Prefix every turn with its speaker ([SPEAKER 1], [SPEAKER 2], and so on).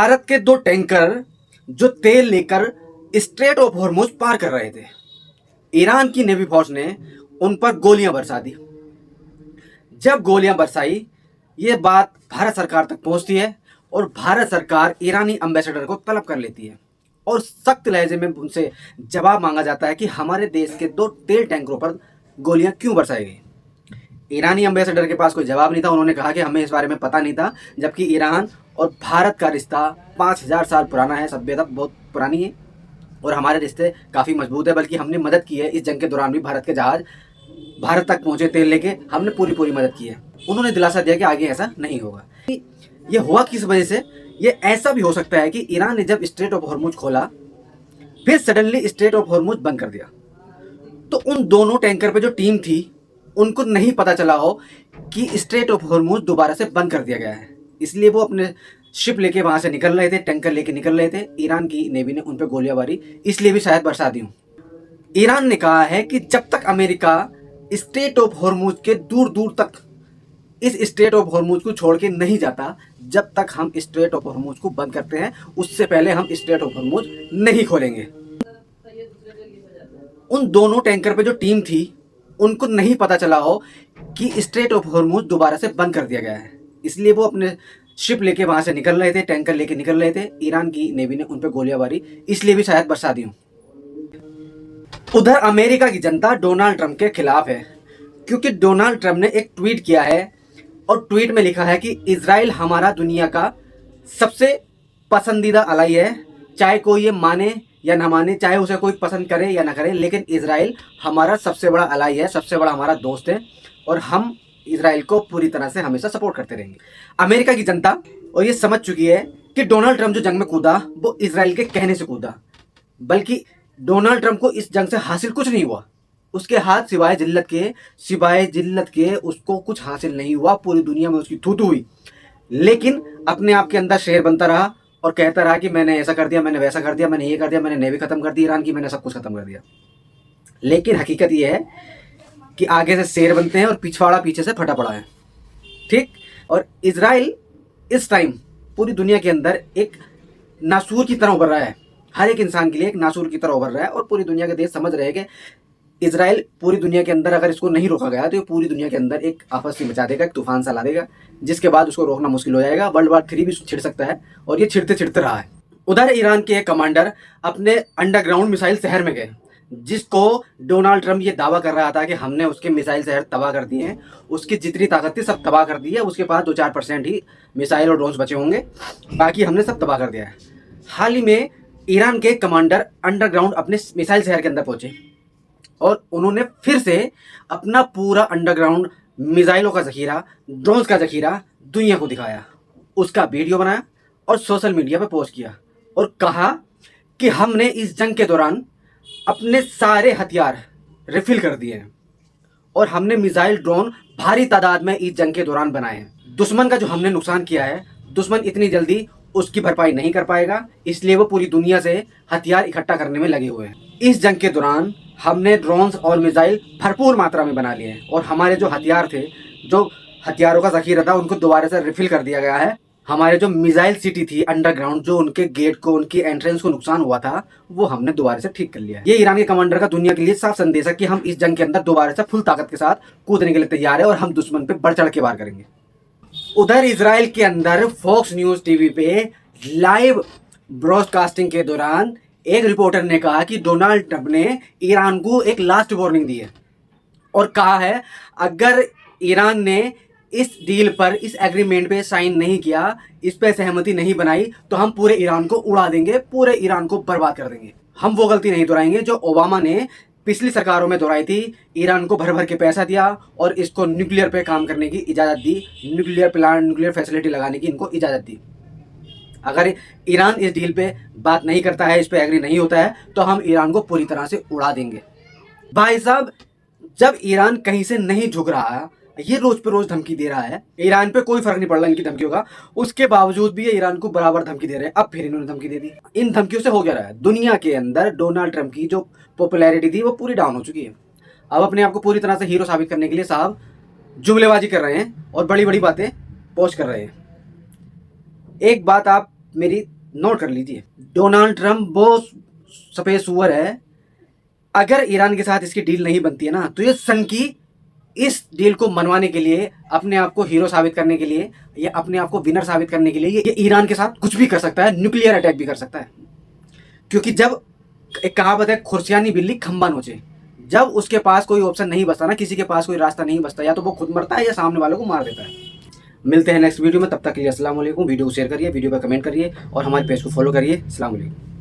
[SPEAKER 1] भारत के दो टैंकर जो तेल लेकर स्ट्रेट ऑफ हॉर्मुज पार कर रहे थे, ईरान की नेवी फोर्स ने उन पर गोलियां बरसा दी। जब गोलियां बरसाई, ये बात भारत सरकार तक पहुंचती है और भारत सरकार ईरानी एम्बेसडर को तलब कर लेती है और सख्त लहजे में उनसे जवाब मांगा जाता है कि हमारे देश के दो तेल टैंकरों पर गोलियां क्यों बरसाई गई। ईरानी एम्बेसडर के पास कोई जवाब नहीं था। उन्होंने कहा कि हमें इस बारे में पता नहीं था, जबकि ईरान और भारत का रिश्ता 5000 साल पुराना है, सभ्यता बहुत पुरानी है और हमारे रिश्ते काफ़ी मजबूत है। बल्कि हमने मदद की है इस जंग के दौरान भी, भारत के जहाज भारत तक पहुंचे तेल लेके, हमने पूरी मदद की है। उन्होंने दिलासा दिया कि आगे ऐसा नहीं होगा। ये हुआ किस वजह से? ये ऐसा भी हो सकता है कि ईरान ने जब स्ट्रेट ऑफ हॉर्मुज खोला, फिर सडनली स्ट्रेट ऑफ हॉर्मुज बंद कर दिया, तो उन दोनों टैंकर पे जो टीम थी उनको नहीं पता चला हो कि स्ट्रेट ऑफ हॉर्मुज दोबारा से बंद कर दिया गया है। इसलिए वो अपने शिप लेके वहां से निकल रहे थे, टैंकर लेके निकल रहे थे। ईरान की नेवी ने उन पर गोलियां मारी, इसलिए भी शायद बरसा दी हूं। ईरान ने कहा है कि जब तक अमेरिका स्ट्रेट ऑफ हॉर्मुज के दूर दूर तक इस स्ट्रेट ऑफ हॉर्मुज को छोड़ के नहीं जाता, जब तक हम स्ट्रेट ऑफ हॉर्मुज को बंद करते हैं, उससे पहले हम स्ट्रेट ऑफ हॉर्मुज नहीं खोलेंगे। उन दोनों टैंकर पे जो टीम थी उनको नहीं पता चला हो कि स्ट्रेट ऑफ हॉर्मुज दोबारा से बंद कर दिया गया है, इसलिए वो अपने शिप लेके वहां से निकल रहे थे, टैंकर लेके निकल रहे थे। ईरान की नेवी ने उन पर गोलियां मारी, इसलिए भी शायद बरसा दी हूं। उधर अमेरिका की जनता डोनाल्ड ट्रंप के खिलाफ है, क्योंकि डोनाल्ड ट्रंप ने एक ट्वीट किया है और ट्वीट में लिखा है कि इजराइल हमारा दुनिया का सबसे पसंदीदा अलाई है। चाहे कोई ये माने या ना माने, चाहे उसे कोई पसंद करे या ना करे, लेकिन इजराइल हमारा सबसे बड़ा अलाई है, सबसे बड़ा हमारा दोस्त है और हम इजराइल को पूरी तरह से हमेशा सपोर्ट करते रहेंगे। अमेरिका की जनता और ये समझ चुकी है कि डोनाल्ड ट्रंप जो जंग में कूदा वो इजराइल के कहने से कूदा, बल्कि डोनाल्ड ट्रंप को इस जंग से हासिल कुछ नहीं हुआ। उसके हाथ सिवाय जिल्लत के उसको कुछ हासिल नहीं हुआ। पूरी दुनिया में उसकी थू थू हुई, लेकिन अपने आप के अंदर शेर बनता रहा और कहता रहा कि मैंने ऐसा कर दिया, मैंने वैसा कर दिया, मैंने ये कर दिया, मैंने नेवी खत्म कर दी ईरान की, मैंने सब कुछ खत्म कर दिया। लेकिन हकीकत ये है कि आगे से शेर बनते हैं और पिछवाड़ा पीछे से फटा पड़ा है, ठीक। और इजराइल इस टाइम पूरी दुनिया के अंदर एक नासूर की तरह उभर रहा है, हर एक इंसान के लिए एक नासूर की तरह उभर रहा है और पूरी दुनिया के देश समझ रहे हैं कि इजराइल पूरी दुनिया के अंदर अगर इसको नहीं रोका गया तो ये पूरी दुनिया के अंदर एक आपसी मचा देगा, एक तूफान सा ला देगा, जिसके बाद उसको रोकना मुश्किल हो जाएगा। वर्ल्ड वार 3 भी छिड़ सकता है और ये छिड़ते रहा है। उधर ईरान के एक कमांडर अपने अंडरग्राउंड मिसाइल शहर में गए, जिसको डोनाल्ड ट्रंप ये दावा कर रहा था कि हमने उसके मिसाइल शहर तबाह कर दिए हैं, उसकी जितनी ताकत थी सब तबाह कर दी है, उसके पास 2-4% ही मिसाइल और ड्रोन्स बचे होंगे, बाकी हमने सब तबाह कर दिया है। हाल ही में ईरान के कमांडर अंडरग्राउंड अपने मिसाइल शहर के अंदर पहुंचे और उन्होंने फिर से अपना पूरा अंडरग्राउंड मिसाइलों का जखीरा, ड्रोन्स का जखीरा दुनिया को दिखाया, उसका वीडियो बनाया और सोशल मीडिया पर पोस्ट किया और कहा कि हमने इस जंग के दौरान अपने सारे हथियार रिफिल कर दिए हैं और हमने मिसाइल ड्रोन भारी तादाद में इस जंग के दौरान बनाए हैं। दुश्मन का जो हमने नुकसान किया है, दुश्मन इतनी जल्दी उसकी भरपाई नहीं कर पाएगा, इसलिए वो पूरी दुनिया से हथियार इकट्ठा करने में लगे हुए हैं। इस जंग के दौरान हमने ड्रोन्स और मिसाइल भरपूर मात्रा में बना लिए हैं और हमारे जो हथियार थे, जो हथियारों का जखीरा था, उनको दोबारा से रिफिल कर दिया गया है। हमारे जो मिसाइल सिटी थी अंडरग्राउंड, जो उनके गेट को, उनकी एंट्रेंस को नुकसान हुआ था, वो हमने दोबारा से ठीक कर लिया है। ये ईरान के कमांडर का दुनिया के लिए साफ संदेश है कि हम इस जंग के अंदर दोबारा से फुल ताकत के साथ कूदने के लिए तैयार है और हम दुश्मन पे बढ़ चढ़ के वार करेंगे। उधर इजराइल के अंदर फॉक्स न्यूज टीवी पे लाइव ब्रॉडकास्टिंग के दौरान एक रिपोर्टर ने कहा कि डोनाल्ड ट्रंप ने ईरान को एक लास्ट वार्निंग दी है और कहा है अगर ईरान ने इस डील पर, इस एग्रीमेंट पे साइन नहीं किया, इस पे सहमति नहीं बनाई, तो हम पूरे ईरान को उड़ा देंगे, पूरे ईरान को बर्बाद कर देंगे। हम वो गलती नहीं दोहराएंगे जो ओबामा ने पिछली सरकारों में दोहराई थी। ईरान को भर भर के पैसा दिया और इसको न्यूक्लियर पे काम करने की इजाज़त दी, न्यूक्लियर प्लांट, न्यूक्लियर फैसिलिटी लगाने की इनको इजाज़त दी। अगर ईरान इस डील पे बात नहीं करता है, इस पे एग्री नहीं होता है, तो हम ईरान को पूरी तरह से उड़ा देंगे। भाई साहब, जब ईरान कहीं से नहीं झुक रहा, ये रोज पे रोज धमकी दे रहा है, ईरान पे कोई फर्क नहीं पड़ रहा इनकी धमकियों का, उसके बावजूद भी ये ईरान को बराबर धमकी दे रहे हैं। अब फिर इन्होंने धमकी दे दी। इन धमकियों से हो क्या रहा है? दुनिया के अंदर डोनाल्ड ट्रंप की जो पॉपुलैरिटी थी वो पूरी डाउन हो चुकी है। अब अपने आप को पूरी तरह से हीरो साबित करने के लिए साहब जुमलेबाजी कर रहे हैं और बड़ी बड़ी बातें पोस्ट कर रहे हैं। एक बात आप मेरी नोट कर लीजिए। डोनाल्ड ट्रंप वो सफेद सुअर है, अगर ईरान के साथ इसकी डील नहीं बनती है ना, तो ये सन की इस डील को मनवाने के लिए, अपने आप को हीरो साबित करने के लिए, या अपने आप को विनर साबित करने के लिए ये ईरान के साथ कुछ भी कर सकता है, न्यूक्लियर अटैक भी कर सकता है। क्योंकि जब एक कहावत है, खुर्सियानी बिल्ली खंबा नोचे, जब उसके पास कोई ऑप्शन नहीं बचता ना, किसी के पास कोई रास्ता नहीं बचता, या तो वो खुद मरता है या सामने वालों को मार देता है। मिलते हैं नेक्स्ट वीडियो में, तब तक के लिए अस्सलाम वालेकुम। वीडियो को शेयर करिए, वीडियो पर कमेंट करिए और हमारे पेज को फॉलो करिए। अस्सलाम वालेकुम।